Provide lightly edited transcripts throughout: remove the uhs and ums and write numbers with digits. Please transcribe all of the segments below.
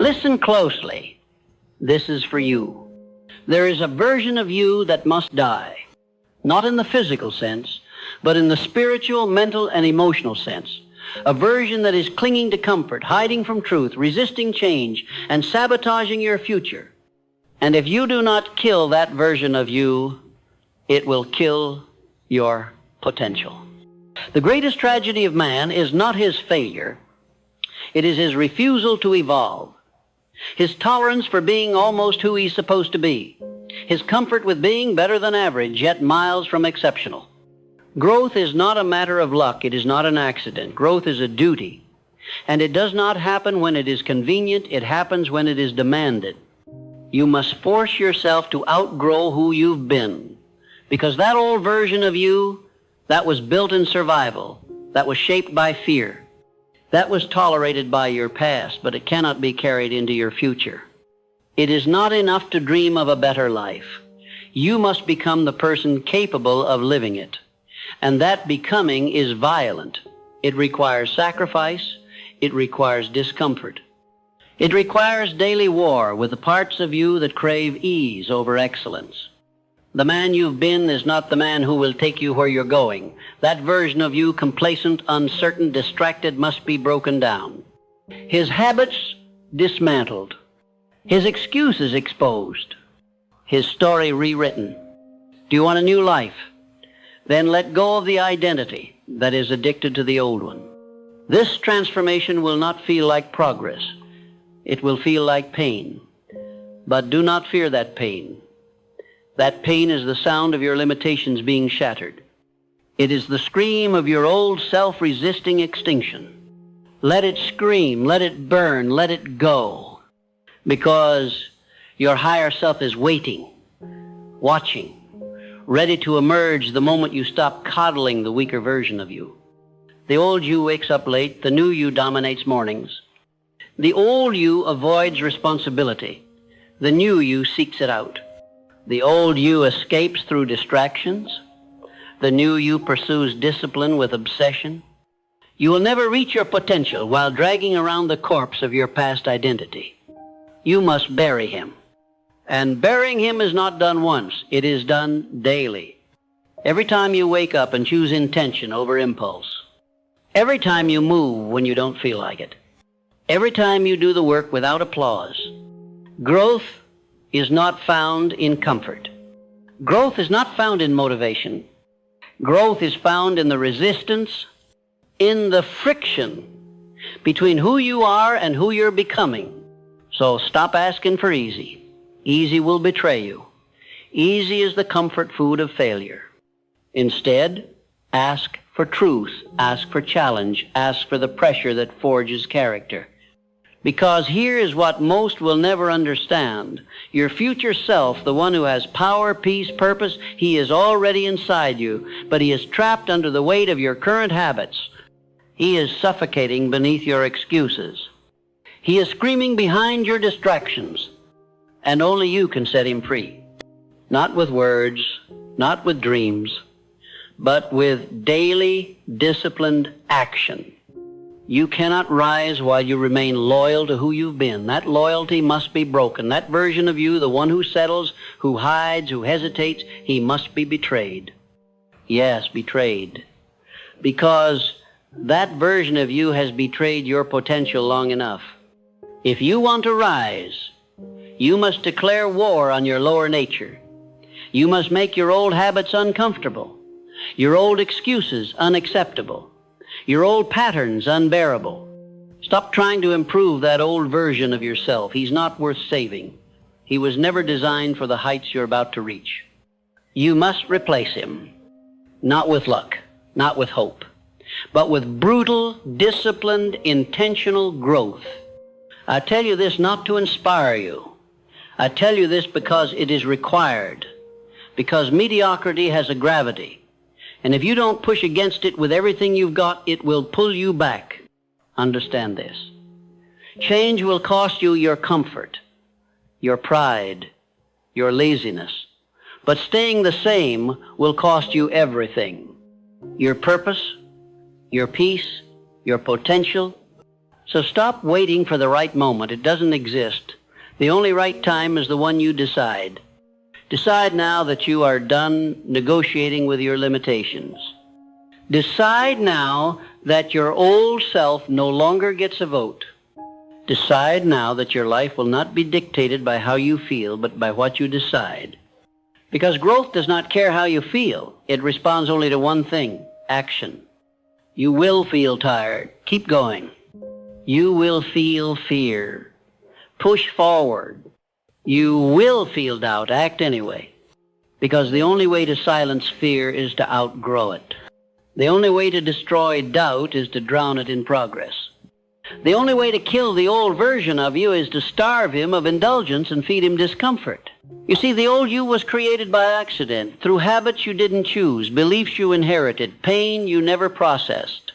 Listen closely. This is for you. There is a version of you that must die, not in the physical sense, but in the spiritual, mental, and emotional sense. A version that is clinging to comfort, hiding from truth, resisting change, and sabotaging your future. And if you do not kill that version of you, it will kill your potential. The greatest tragedy of man is not his failure. It is his refusal to evolve. His tolerance for being almost who he's supposed to be. His comfort with being better than average, yet miles from exceptional. Growth is not a matter of luck. It is not an accident. Growth is a duty. And it does not happen when it is convenient. It happens when it is demanded. You must force yourself to outgrow who you've been. Because that old version of you, that was built in survival, that was shaped by fear, that was tolerated by your past, but it cannot be carried into your future. It is not enough to dream of a better life. You must become the person capable of living it. And that becoming is violent. It requires sacrifice. It requires discomfort. It requires daily war with the parts of you that crave ease over excellence. The man you've been is not the man who will take you where you're going. That version of you, complacent, uncertain, distracted, must be broken down. His habits dismantled. His excuses exposed. His story rewritten. Do you want a new life? Then let go of the identity that is addicted to the old one. This transformation will not feel like progress. It will feel like pain. But do not fear that pain. That pain is the sound of your limitations being shattered. It is the scream of your old self-resisting extinction. Let it scream, let it burn, let it go. Because your higher self is waiting, watching, ready to emerge the moment you stop coddling the weaker version of you. The old you wakes up late, the new you dominates mornings. The old you avoids responsibility. The new you seeks it out. The old you escapes through distractions. The new you pursues discipline with obsession. You will never reach your potential while dragging around the corpse of your past identity. You must bury him. And burying him is not done once. It is done daily. Every time you wake up and choose intention over impulse. Every time you move when you don't feel like it. Every time you do the work without applause. Growth is not found in comfort. Growth is not found in motivation. Growth is found in the resistance, in the friction between who you are and who you're becoming. So stop asking for easy. Easy will betray you. Easy is the comfort food of failure. Instead, ask for truth, ask for challenge, ask for the pressure that forges character. Because here is what most will never understand. Your future self, the one who has power, peace, purpose, he is already inside you, but he is trapped under the weight of your current habits. He is suffocating beneath your excuses. He is screaming behind your distractions, and only you can set him free. Not with words, not with dreams, but with daily, disciplined action. You cannot rise while you remain loyal to who you've been. That loyalty must be broken. That version of you, the one who settles, who hides, who hesitates, he must be betrayed. Yes, betrayed. Because that version of you has betrayed your potential long enough. If you want to rise, you must declare war on your lower nature. You must make your old habits uncomfortable, your old excuses unacceptable, your old patterns unbearable. Stop trying to improve that old version of yourself. He's not worth saving. He was never designed for the heights you're about to reach. You must replace him, not with luck, not with hope, but with brutal, disciplined, intentional growth. I tell you this not to inspire you. I tell you this because it is required, because mediocrity has a gravity. And if you don't push against it with everything you've got, it will pull you back. Understand this. Change will cost you your comfort, your pride, your laziness. But staying the same will cost you everything. Your purpose, your peace, your potential, So stop waiting for the right moment. It doesn't exist. The only right time is the one you decide. Decide now that you are done negotiating with your limitations. Decide now that your old self no longer gets a vote. Decide now that your life will not be dictated by how you feel, but by what you decide. Because growth does not care how you feel. It responds only to one thing: action. You will feel tired. Keep going. You will feel fear. Push forward. You will feel doubt. Act anyway. Because the only way to silence fear is to outgrow it. The only way to destroy doubt is to drown it in progress. The only way to kill the old version of you is to starve him of indulgence and feed him discomfort. You see, the old you was created by accident, through habits you didn't choose, beliefs you inherited, pain you never processed.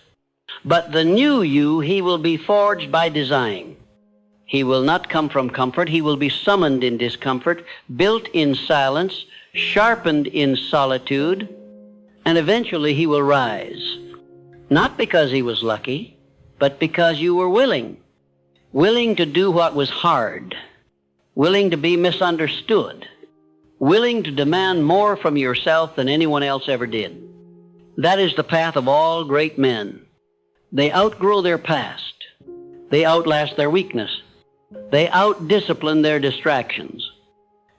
But the new you, he will be forged by design. He will not come from comfort. He will be summoned in discomfort, built in silence, sharpened in solitude, and eventually he will rise. Not because he was lucky, but because you were willing. Willing to do what was hard. Willing to be misunderstood. Willing to demand more from yourself than anyone else ever did. That is the path of all great men. They outgrow their past. They outlast their weakness. They outdiscipline their distractions.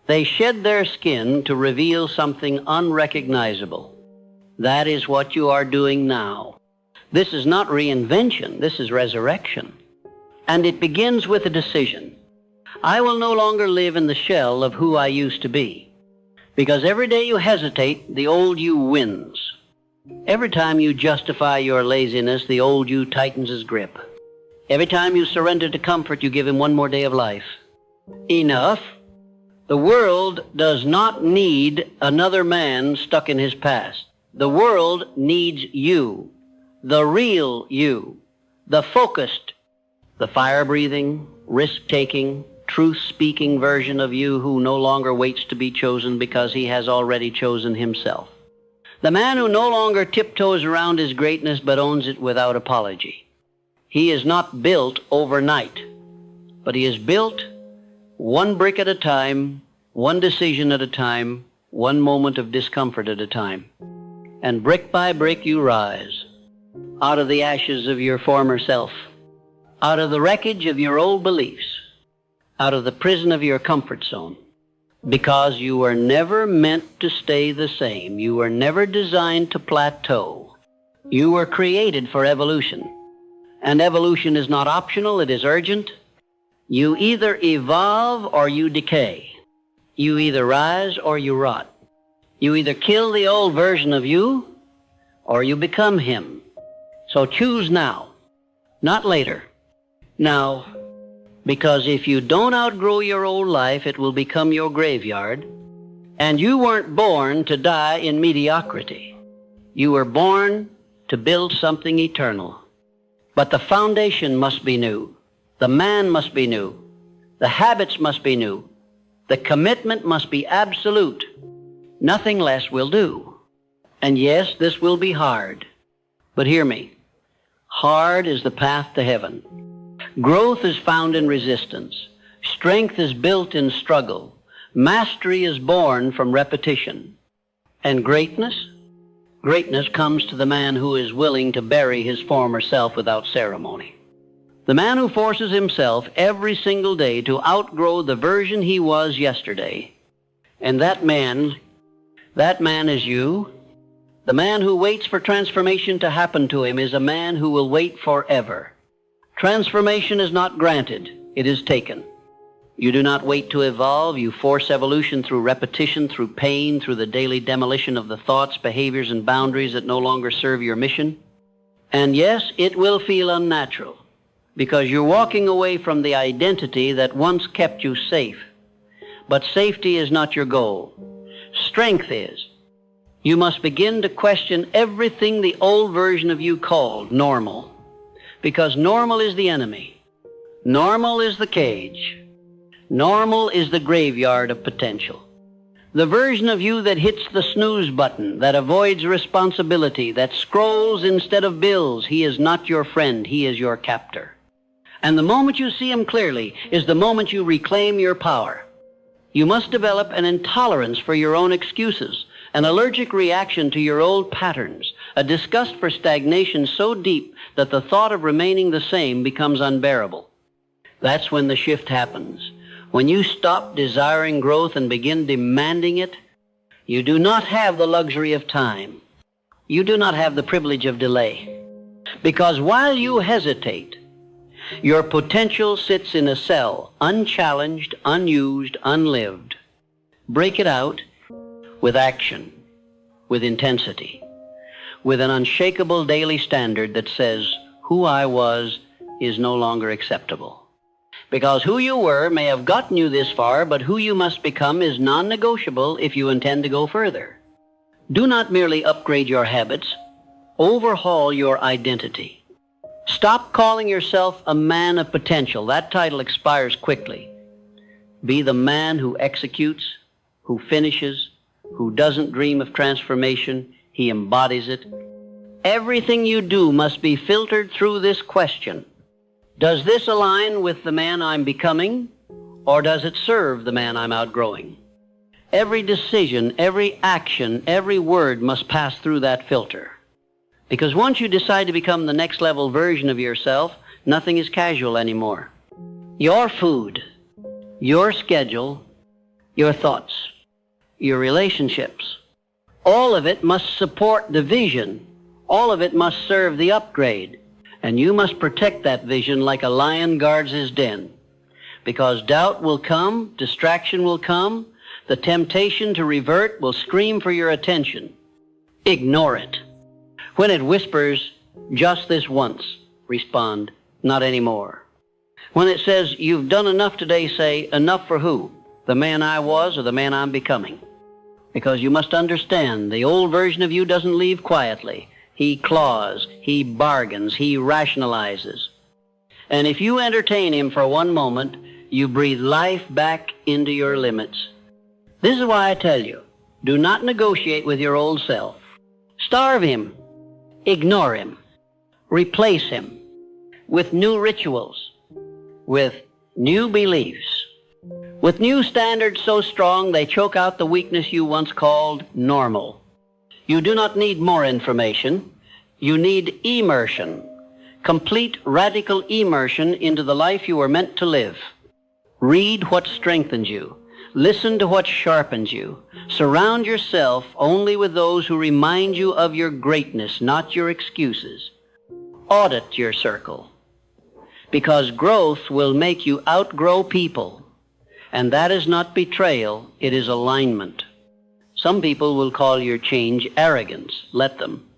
They shed their skin to reveal something unrecognizable. That is what you are doing now. This is not reinvention. This is resurrection. And it begins with a decision. I will no longer live in the shell of who I used to be. Because every day you hesitate, the old you wins. Every time you justify your laziness, the old you tightens his grip. Every time you surrender to comfort, you give him one more day of life. Enough. The world does not need another man stuck in his past. The world needs you, the real you, the focused, the fire-breathing, risk-taking, truth-speaking version of you who no longer waits to be chosen because he has already chosen himself. The man who no longer tiptoes around his greatness but owns it without apology. He is not built overnight, but he is built one brick at a time, one decision at a time, one moment of discomfort at a time. And brick by brick you rise, out of the ashes of your former self, out of the wreckage of your old beliefs, out of the prison of your comfort zone. Because you were never meant to stay the same. You were never designed to plateau. You were created for evolution. And evolution is not optional, it is urgent. You either evolve or you decay. You either rise or you rot. You either kill the old version of you or you become him. So choose now, not later. Now, because if you don't outgrow your old life, it will become your graveyard. And you weren't born to die in mediocrity. You were born to build something eternal. But the foundation must be new. The man must be new. The habits must be new. The commitment must be absolute. Nothing less will do. And yes, this will be hard. But hear me. Hard is the path to heaven. Growth is found in resistance. Strength is built in struggle. Mastery is born from repetition. And greatness? Greatness comes to the man who is willing to bury his former self without ceremony. The man who forces himself every single day to outgrow the version he was yesterday. And that man is you. The man who waits for transformation to happen to him is a man who will wait forever. Transformation is not granted, it is taken. You do not wait to evolve, you force evolution through repetition, through pain, through the daily demolition of the thoughts, behaviors, and boundaries that no longer serve your mission. And yes, it will feel unnatural, because you're walking away from the identity that once kept you safe. But safety is not your goal. Strength is. You must begin to question everything the old version of you called normal. Because normal is the enemy. Normal is the cage. Normal is the graveyard of potential. The version of you that hits the snooze button, that avoids responsibility, that scrolls instead of bills, he is not your friend, he is your captor. And the moment you see him clearly is the moment you reclaim your power. You must develop an intolerance for your own excuses, an allergic reaction to your old patterns, a disgust for stagnation so deep that the thought of remaining the same becomes unbearable. That's when the shift happens. When you stop desiring growth and begin demanding it, you do not have the luxury of time. You do not have the privilege of delay. Because while you hesitate, your potential sits in a cell, unchallenged, unused, unlived. Break it out with action, with intensity, with an unshakable daily standard that says, who I was is no longer acceptable. Because who you were may have gotten you this far, but who you must become is non-negotiable if you intend to go further. Do not merely upgrade your habits, overhaul your identity. Stop calling yourself a man of potential. That title expires quickly. Be the man who executes, who finishes, who doesn't dream of transformation. He embodies it. Everything you do must be filtered through this question. Does this align with the man I'm becoming, or does it serve the man I'm outgrowing? Every decision, every action, every word must pass through that filter. Because once you decide to become the next level version of yourself, nothing is casual anymore. Your food, your schedule, your thoughts, your relationships, all of it must support the vision. All of it must serve the upgrade. And you must protect that vision like a lion guards his den. Because doubt will come, distraction will come, the temptation to revert will scream for your attention. Ignore it. When it whispers, just this once, respond, not anymore. When it says, you've done enough today, say, enough for who? The man I was or the man I'm becoming? Because you must understand, the old version of you doesn't leave quietly. He claws, he bargains, he rationalizes. And if you entertain him for one moment, you breathe life back into your limits. This is why I tell you, do not negotiate with your old self. Starve him. Ignore him. Replace him with new rituals, with new beliefs, with new standards so strong they choke out the weakness you once called normal. You do not need more information. You need immersion, complete radical immersion into the life you were meant to live. Read what strengthens you. Listen to what sharpens you. Surround yourself only with those who remind you of your greatness, not your excuses. Audit your circle, because growth will make you outgrow people, and that is not betrayal, it is alignment. Some people will call your change arrogance. Let them.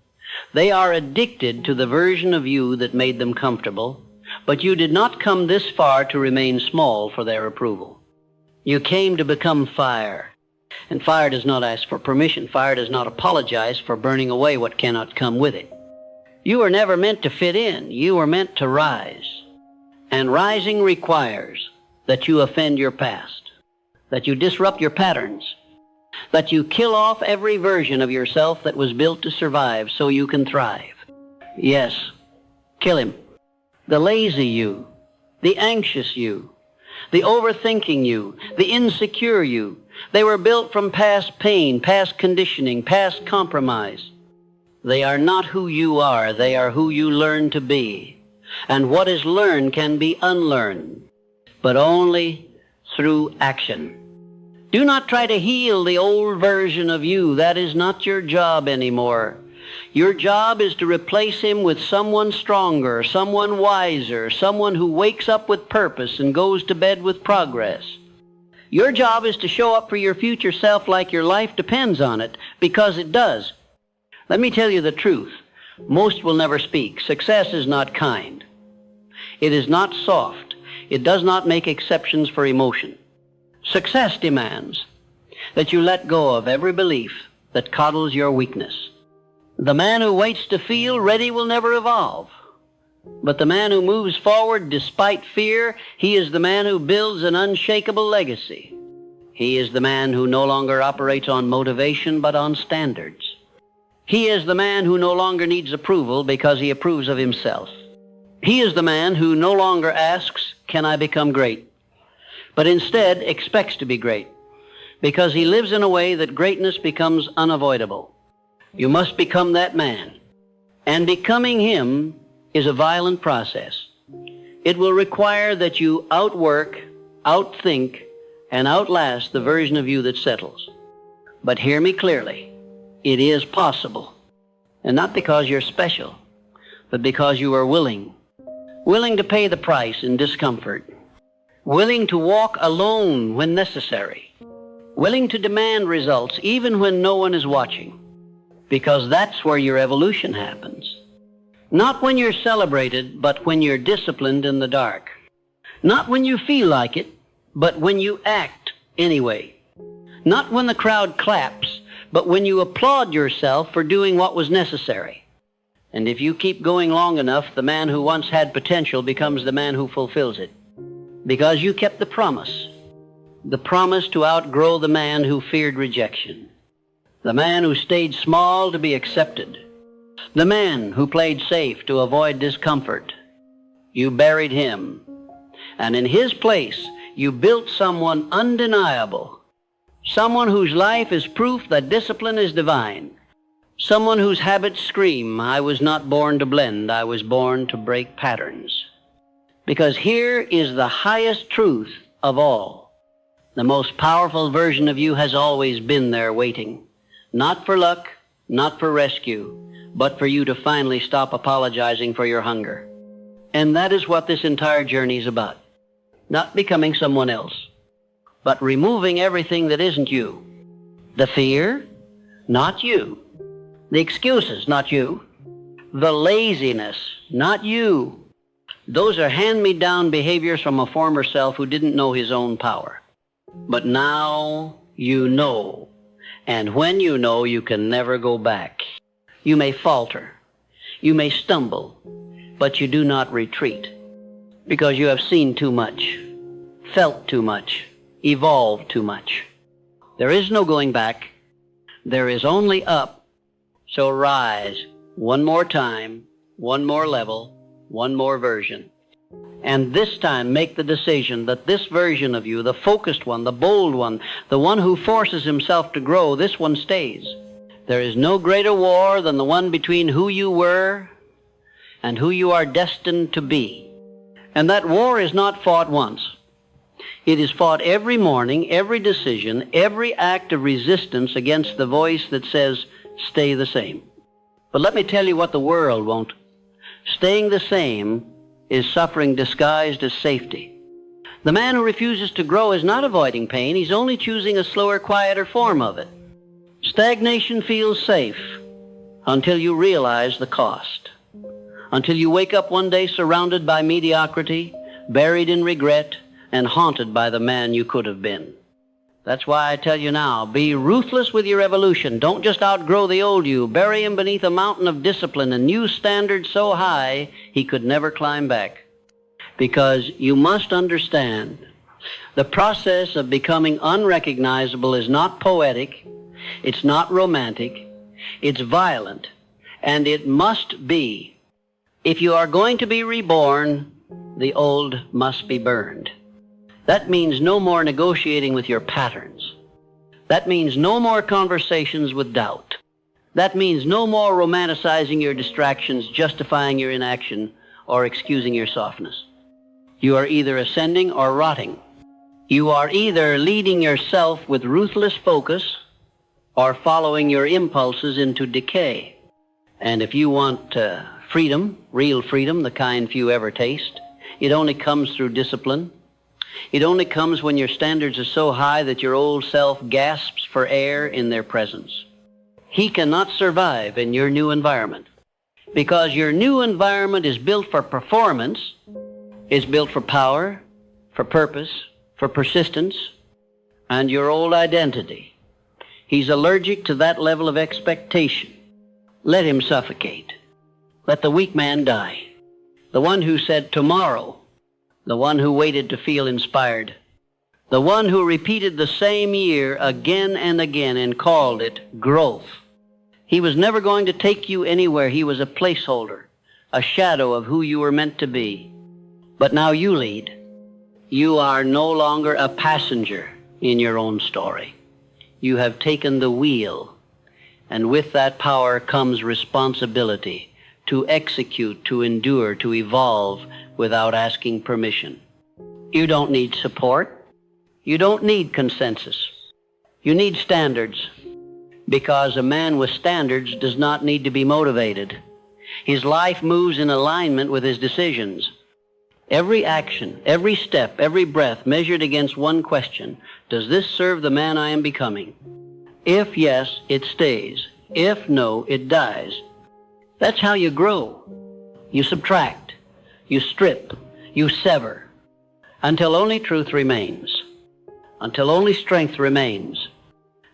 They are addicted to the version of you that made them comfortable, but you did not come this far to remain small for their approval. You came to become fire, and fire does not ask for permission. Fire does not apologize for burning away what cannot come with it. You were never meant to fit in. You were meant to rise. And rising requires that you offend your past, that you disrupt your patterns, that you kill off every version of yourself that was built to survive so you can thrive. Yes, kill him. The lazy you, the anxious you, the overthinking you, the insecure you. They were built from past pain, past conditioning, past compromise. They are not who you are. They are who you learn to be. And what is learned can be unlearned, but only through action. Do not try to heal the old version of you. That is not your job anymore. Your job is to replace him with someone stronger, someone wiser, someone who wakes up with purpose and goes to bed with progress. Your job is to show up for your future self like your life depends on it, because it does. Let me tell you the truth. Most will never speak. Success is not kind. It is not soft. It does not make exceptions for emotion. Success demands that you let go of every belief that coddles your weakness. The man who waits to feel ready will never evolve. But the man who moves forward despite fear, he is the man who builds an unshakable legacy. He is the man who no longer operates on motivation but on standards. He is the man who no longer needs approval because he approves of himself. He is the man who no longer asks, "Can I become great?" but instead expects to be great, because he lives in a way that greatness becomes unavoidable. You must become that man. And becoming him is a violent process. It will require that you outwork, outthink, and outlast the version of you that settles. But hear me clearly. It is possible. And not because you're special, but because you are willing. Willing to pay the price in discomfort. Willing to walk alone when necessary. Willing to demand results even when no one is watching. Because that's where your evolution happens. Not when you're celebrated, but when you're disciplined in the dark. Not when you feel like it, but when you act anyway. Not when the crowd claps, but when you applaud yourself for doing what was necessary. And if you keep going long enough, the man who once had potential becomes the man who fulfills it. Because you kept the promise to outgrow the man who feared rejection, the man who stayed small to be accepted, the man who played safe to avoid discomfort. You buried him, and in his place you built someone undeniable, someone whose life is proof that discipline is divine, someone whose habits scream, "I was not born to blend, I was born to break patterns." Because here is the highest truth of all. The most powerful version of you has always been there waiting. Not for luck, not for rescue, but for you to finally stop apologizing for your hunger. And that is what this entire journey is about. Not becoming someone else, but removing everything that isn't you. The fear, not you. The excuses, not you. The laziness, not you. Those are hand-me-down behaviors from a former self who didn't know his own power. But now you know. And when you know, you can never go back. You may falter. You may stumble. But you do not retreat. Because you have seen too much, felt too much, evolved too much. There is no going back. There is only up. So rise one more time, one more level, one more version. And this time make the decision that this version of you, the focused one, the bold one, the one who forces himself to grow, this one stays. There is no greater war than the one between who you were and who you are destined to be. And that war is not fought once. It is fought every morning, every decision, every act of resistance against the voice that says, "Stay the same." But let me tell you what the world won't. Staying the same is suffering disguised as safety. The man who refuses to grow is not avoiding pain. He's only choosing a slower, quieter form of it. Stagnation feels safe until you realize the cost. Until you wake up one day surrounded by mediocrity, buried in regret, and haunted by the man you could have been. That's why I tell you now, be ruthless with your evolution. Don't just outgrow the old you. Bury him beneath a mountain of discipline and new standards so high he could never climb back. Because you must understand, the process of becoming unrecognizable is not poetic, it's not romantic, it's violent, and it must be. If you are going to be reborn, the old must be burned. That means no more negotiating with your patterns. That means no more conversations with doubt. That means no more romanticizing your distractions, justifying your inaction, or excusing your softness. You are either ascending or rotting. You are either leading yourself with ruthless focus or following your impulses into decay. And if you want freedom, real freedom, the kind few ever taste, it only comes through discipline. It only comes when your standards are so high that your old self gasps for air in their presence. He cannot survive in your new environment because your new environment is built for performance, is built for power, for purpose, for persistence, and your old identity. He's allergic to that level of expectation. Let him suffocate. Let the weak man die. The one who said tomorrow, the one who waited to feel inspired, the one who repeated the same year again and again and called it growth. He was never going to take you anywhere. He was a placeholder, a shadow of who you were meant to be. But now you lead. You are no longer a passenger in your own story. You have taken the wheel, and with that power comes responsibility to execute, to endure, to evolve without asking permission. You don't need support. You don't need consensus. You need standards, because a man with standards does not need to be motivated. His life moves in alignment with his decisions. Every action, every step, every breath measured against one question: does this serve the man I am becoming? If yes, it stays. If no, it dies. That's how you grow. You subtract, you strip, you sever, until only truth remains, until only strength remains.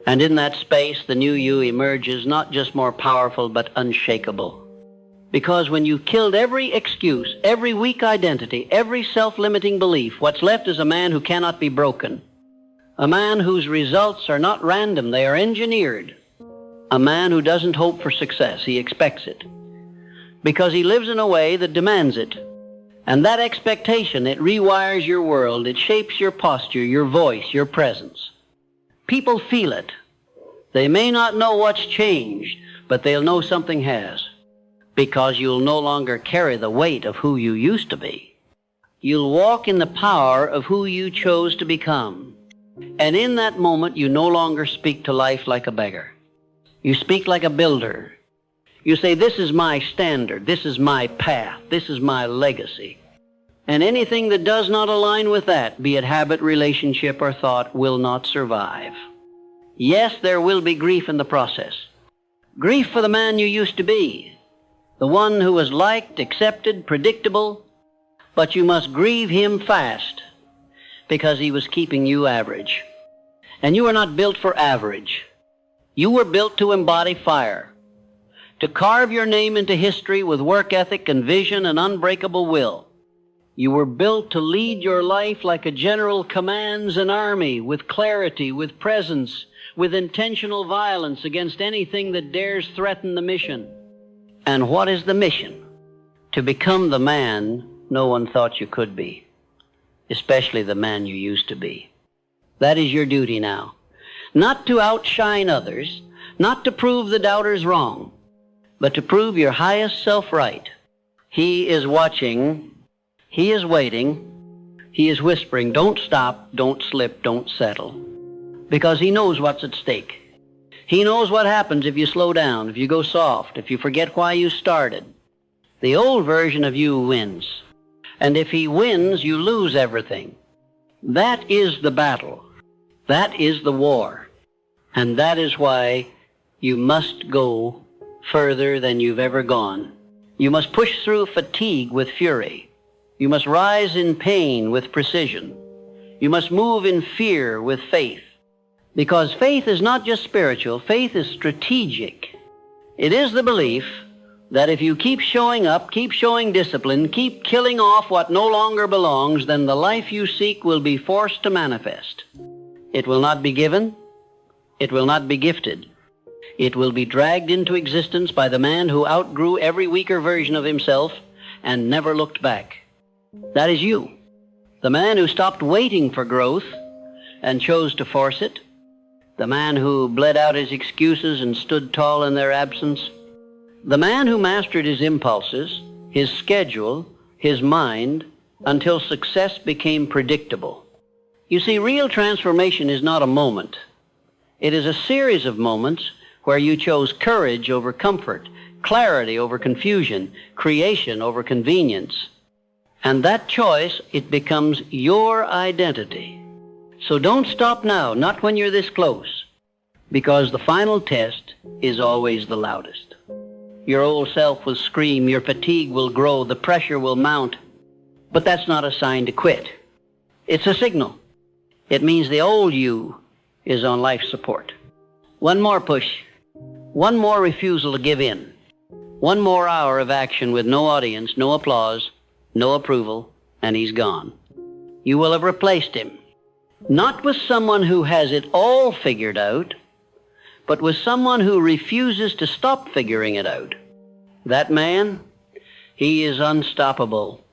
And in that space, the new you emerges not just more powerful, but unshakable. Because when you've killed every excuse, every weak identity, every self-limiting belief, what's left is a man who cannot be broken. A man whose results are not random, they are engineered. A man who doesn't hope for success, he expects it. Because he lives in a way that demands it. And that expectation, it rewires your world, it shapes your posture, your voice, your presence. People feel it. They may not know what's changed, but they'll know something has. Because you'll no longer carry the weight of who you used to be. You'll walk in the power of who you chose to become. And in that moment, you no longer speak to life like a beggar. You speak like a builder. You say, this is my standard, this is my path, this is my legacy. And anything that does not align with that, be it habit, relationship, or thought, will not survive. Yes, there will be grief in the process. Grief for the man you used to be. The one who was liked, accepted, predictable, but you must grieve him fast because he was keeping you average. And you were not built for average. You were built to embody fire, to carve your name into history with work ethic and vision and unbreakable will. You were built to lead your life like a general commands an army, with clarity, with presence, with intentional violence against anything that dares threaten the mission. And what is the mission? To become the man no one thought you could be, especially the man you used to be. That is your duty now. Not to outshine others, not to prove the doubters wrong, but to prove your highest self right. He is watching, he is waiting, he is whispering, don't stop, don't slip, don't settle. Because he knows what's at stake. He knows what happens if you slow down, if you go soft, if you forget why you started. The old version of you wins. And if he wins, you lose everything. That is the battle. That is the war. And that is why you must go further than you've ever gone. You must push through fatigue with fury. You must rise in pain with precision. You must move in fear with faith. Because faith is not just spiritual, faith is strategic. It is the belief that if you keep showing up, keep showing discipline, keep killing off what no longer belongs, then the life you seek will be forced to manifest. It will not be given. It will not be gifted. It will be dragged into existence by the man who outgrew every weaker version of himself and never looked back. That is you. The man who stopped waiting for growth and chose to force it. The man who bled out his excuses and stood tall in their absence. The man who mastered his impulses, his schedule, his mind, until success became predictable. You see, real transformation is not a moment. It is a series of moments where you chose courage over comfort, clarity over confusion, creation over convenience. And that choice, it becomes your identity. So don't stop now, not when you're this close, because the final test is always the loudest. Your old self will scream, your fatigue will grow, the pressure will mount, but that's not a sign to quit. It's a signal. It means the old you is on life support. One more push, one more refusal to give in, one more hour of action with no audience, no applause, no approval, and he's gone. You will have replaced him. Not with someone who has it all figured out, but with someone who refuses to stop figuring it out. That man, He is unstoppable.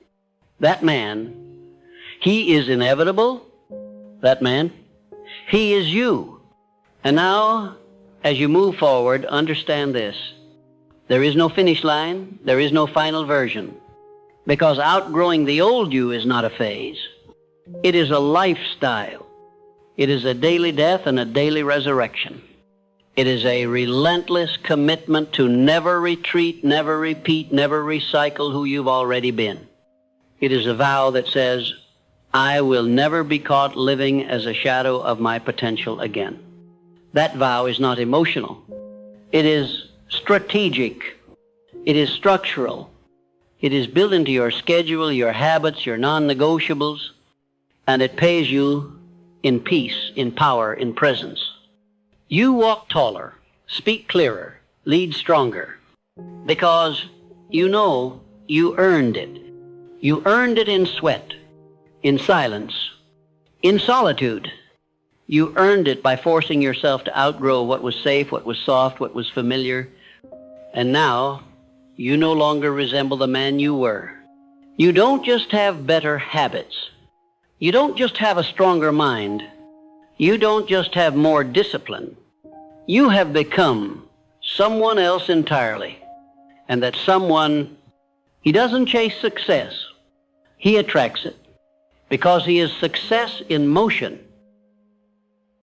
That man, he is inevitable. That man, he is you. And now, as you move forward, understand this. There is no finish line. There is no final version. Because outgrowing the old you is not a phase. It is a lifestyle. It is a daily death and a daily resurrection. It is a relentless commitment to never retreat, never repeat, never recycle who you've already been. It is a vow that says, I will never be caught living as a shadow of my potential again. That vow is not emotional. It is strategic. It is structural. It is built into your schedule, your habits, your non-negotiables, and it pays you in peace, in power, in presence. You walk taller, speak clearer, lead stronger, because you know you earned it. You earned it in sweat, in silence, in solitude. You earned it by forcing yourself to outgrow what was safe, what was soft, what was familiar. And now, you no longer resemble the man you were. You don't just have better habits. You don't just have a stronger mind. You don't just have more discipline. You have become someone else entirely. And that someone, he doesn't chase success. He attracts it. Because he is success in motion.